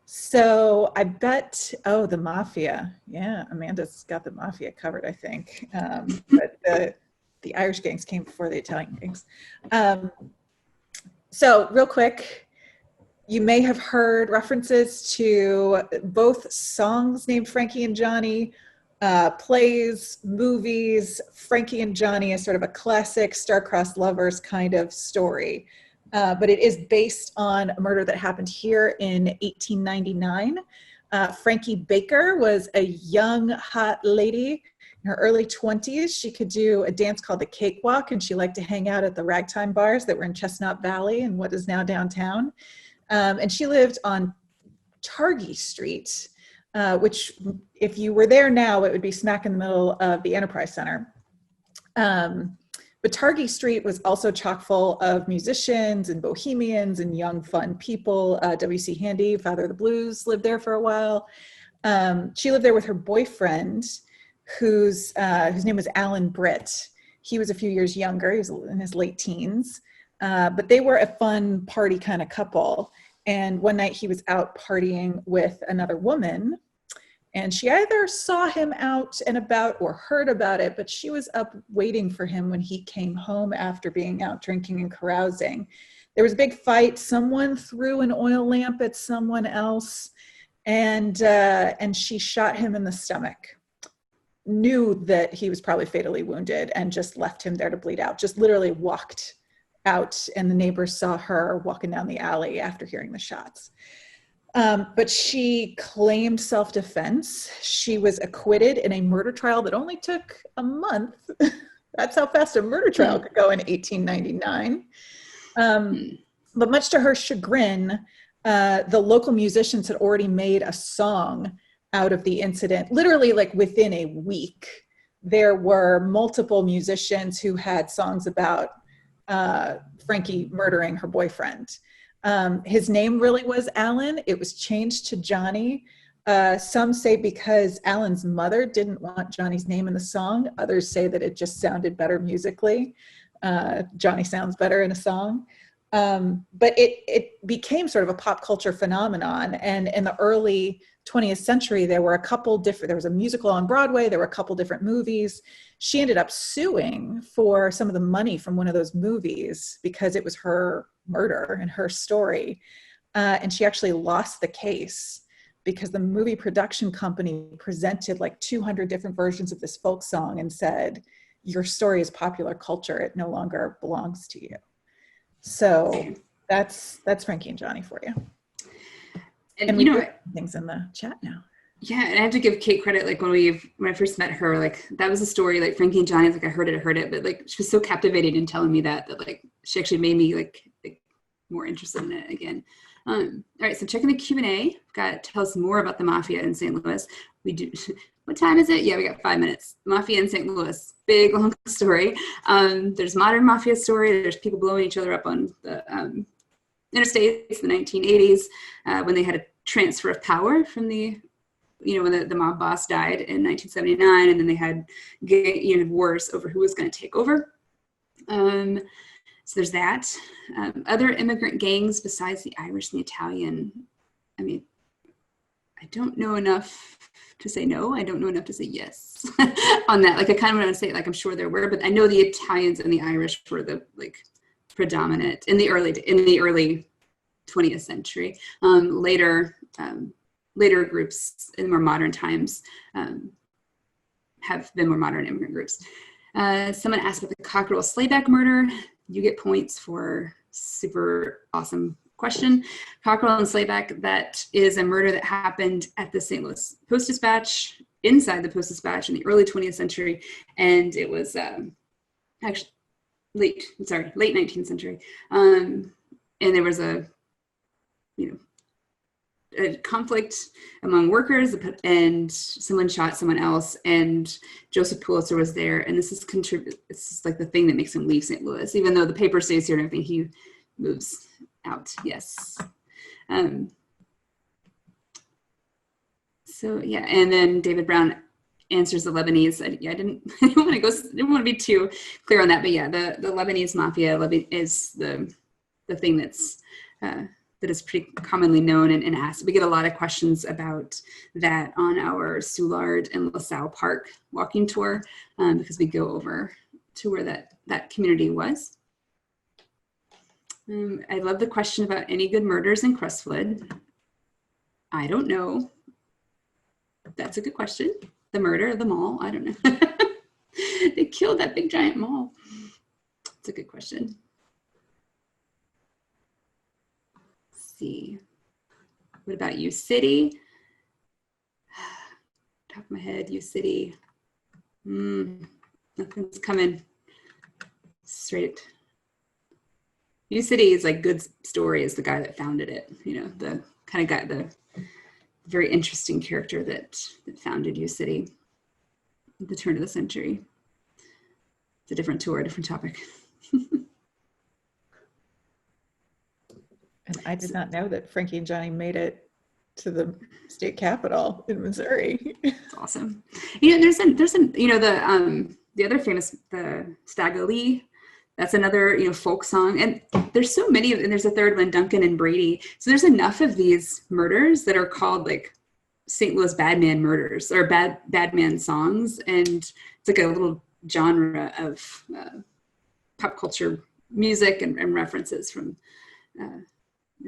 So I bet, the Mafia. Yeah, Amanda's got the Mafia covered, I think. But the Irish gangs came before the Italian gangs. So real quick, you may have heard references to both songs named Frankie and Johnny, plays, movies. Frankie and Johnny is sort of a classic star-crossed lovers kind of story. But it is based on a murder that happened here in 1899. Frankie Baker was a young, hot lady in her early 20s. She could do a dance called the cakewalk, and she liked to hang out at the ragtime bars that were in Chestnut Valley and what is now downtown. And she lived on Targhee Street, which if you were there now, it would be smack in the middle of the Enterprise Center. But Targhee Street was also chock full of musicians and bohemians and young, fun people. W.C. Handy, Father of the Blues, lived there for a while. She lived there with her boyfriend, whose name was Alan Britt. He was a few years younger. He was in his late teens. But they were a fun party kind of couple. And one night he was out partying with another woman, and she either saw him out and about or heard about it, but she was up waiting for him when he came home after being out drinking and carousing. There was a big fight. Someone threw an oil lamp at someone else, and she shot him in the stomach. Knew that he was probably fatally wounded and just left him there to bleed out. Just literally walked out, and the neighbors saw her walking down the alley after hearing the shots. But she claimed self-defense. She was acquitted in a murder trial that only took a month. That's how fast a murder trial could go in 1899. But much to her chagrin, the local musicians had already made a song out of the incident. Literally, like within a week, there were multiple musicians who had songs about Frankie murdering her boyfriend. His name really was Alan. It was changed to Johnny. Some say because Alan's mother didn't want Johnny's name in the song. Others say that it just sounded better musically. Johnny sounds better in a song. But it became sort of a pop culture phenomenon. And in the early 20th century, there were there was a musical on Broadway, there were a couple different movies. She ended up suing for some of the money from one of those movies because it was her murder and her story. And she actually lost the case. because the movie production company presented like 200 different versions of this folk song and said, your story is popular culture. It no longer belongs to you. So that's Frankie and Johnny for you. And we put things in the chat now. Yeah, and I have to give Kate credit. Like when I first met her, like that was a story. Like Frankie and Johnny, like I heard it, but like she was so captivated in telling me that like she actually made me like more interested in it again. All right, so checking the Q&A. Got tell us more about the Mafia in St. Louis. We do. What time is it? Yeah, we got 5 minutes. Mafia in St. Louis, big long story. There's modern Mafia story. There's people blowing each other up on the interstates in the 1980s when they had a transfer of power from the, when the mob boss died in 1979, and then they had wars over who was going to take over. So there's that. Other immigrant gangs besides the Irish and the Italian. I mean, I don't know enough to say no. I don't know enough to say yes on that. Like I kind of want to say, like, I'm sure there were, but I know the Italians and the Irish were the like predominant in the early 20th century. Later groups in more modern times have been more modern immigrant groups. Someone asked about the Cockerell Slayback murder. You get points for super awesome question. Cockerell and Slayback, that is a murder that happened at the St. Louis Post-Dispatch, inside the Post-Dispatch in the early 20th century. And it was actually late 19th century. And there was a conflict among workers, and someone shot someone else, and Joseph Pulitzer was there. And this is like the thing that makes him leave St. Louis, even though the paper stays here and everything, he moves out. Yes. So yeah, and then David Brown answers the Lebanese. I didn't want to be too clear on that, but yeah, the Lebanese mafia is the thing that is pretty commonly known and asked. We get a lot of questions about that on our Soulard and LaSalle Park walking tour because we go over to where that community was. I love the question about any good murders in Crestwood. I don't know. That's a good question. The murder of the mall, I don't know. They killed that big giant mall. It's a good question. See. What about U City? Top of my head, U City. Nothing's coming straight. U City is like good story is the guy that founded it. The kind of guy, the very interesting character that founded U City at the turn of the century. It's a different tour, a different topic. And I did not know that Frankie and Johnny made it to the state capitol in Missouri. It's awesome. There's the other famous, the Stagger Lee. That's another, folk song. And there's so many, and there's a third one, Duncan and Brady. So there's enough of these murders that are called like St. Louis Badman murders or Badman songs. And it's like a little genre of pop culture music and references from,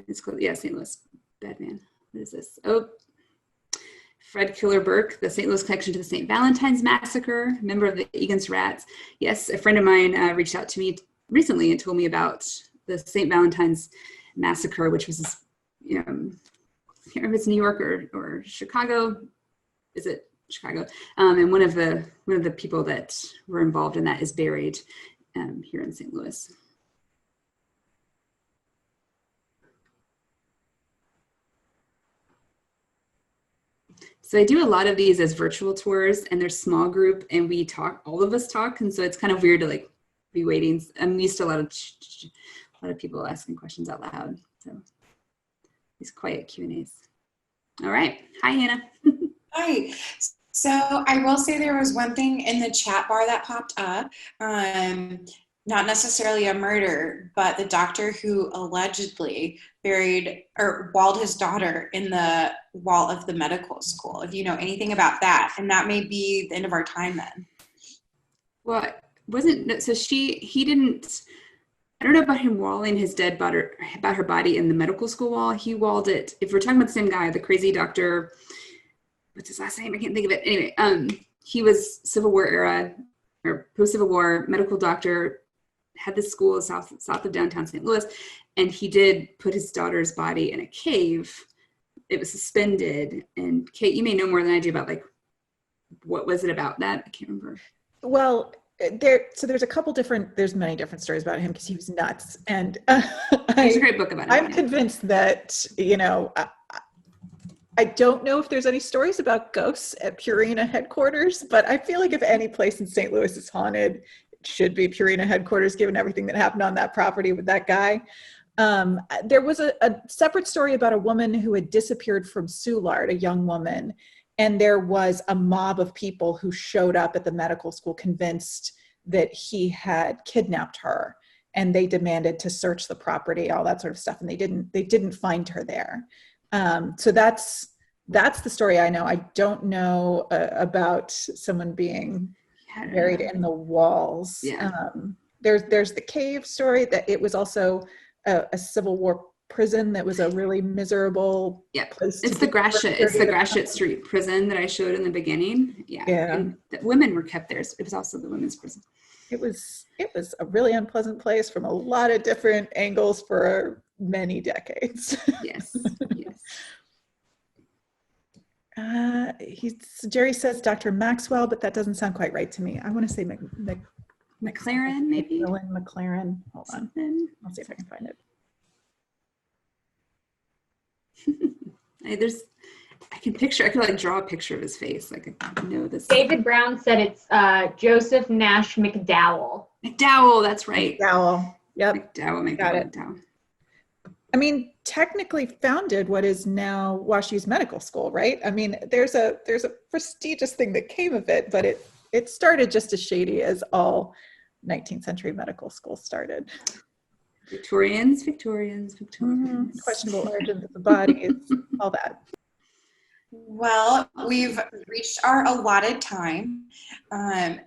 it's called, St. Louis Badman. What is this? Oh, Fred Killer Burke, the St. Louis connection to the St. Valentine's Massacre, member of the Egan's Rats. Yes, a friend of mine reached out to me recently and told me about the St. Valentine's Massacre, which was this, I can't remember if it's New York or Chicago. Is it Chicago? And one of the people that were involved in that is buried here in St. Louis. So I do a lot of these as virtual tours, and they're small group, and we talk, all of us talk, and so it's kind of weird to like be waiting. I'm used to a lot of people asking questions out loud. So these quiet Q&As. All right. Hi, Hannah. Hi. So I will say there was one thing in the chat bar that popped up. Not necessarily a murder, but the doctor who allegedly buried or walled his daughter in the wall of the medical school. If you know anything about that, and that may be the end of our time then. Well, he didn't, I don't know about him walling his dead body, about her body in the medical school wall. He walled it. If we're talking about the same guy, the crazy doctor, what's his last name? I can't think of it. Anyway, he was Civil War era or post-Civil War medical doctor, had this school south of downtown St. Louis, and he did put his daughter's body in a cave. It was suspended. And Kate, you may know more than I do about like, what was it about that? I can't remember. Well, there's many different stories about him because he was nuts. And there's a great book about him. I'm convinced that, I don't know if there's any stories about ghosts at Purina headquarters, but I feel like if any place in St. Louis is haunted, it should be Purina headquarters, given everything that happened on that property with that guy. There was a separate story about a woman who had disappeared from Soulard, a young woman, and there was a mob of people who showed up at the medical school convinced that he had kidnapped her, and they demanded to search the property, all that sort of stuff, and they didn't find her there. So that's the story I know. I don't know about someone being buried in the walls. Yeah. There's the cave story, that it was also a Civil War prison that was a really miserable place. It's the Gratiot Street prison that I showed in the beginning. Yeah. And the women were kept there. It was also the women's prison. It was a really unpleasant place from a lot of different angles for many decades. Yes. Jerry says Dr. Maxwell, but that doesn't sound quite right to me. I want to say McLaren, maybe? McLaren. Hold on. I'll see if I can find it. I can like draw a picture of his face. Like I know this. David Brown said it's Joseph Nash McDowell. McDowell, that's right. McDowell. Yep. McDowell. Got it. I mean, technically founded what is now WashU's medical school, right? I mean, there's a prestigious thing that came of it, but it started just as shady as all 19th century medical schools started. Victorians. Questionable origins of the body, all that. Well, we've reached our allotted time.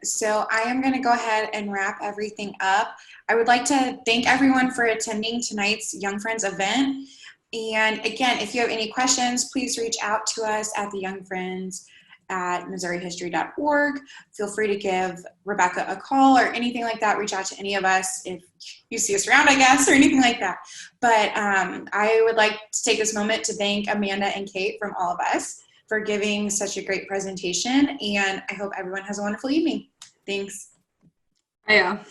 So I am going to go ahead and wrap everything up. I would like to thank everyone for attending tonight's Young Friends event. And again, if you have any questions, please reach out to us at the Young Friends at MissouriHistory.org. Feel free to give Rebecca a call or anything like that. Reach out to any of us if you see us around, I guess, or anything like that. But I would like to take this moment to thank Amanda and Kate from all of us for giving such a great presentation. And I hope everyone has a wonderful evening. Thanks. Yeah.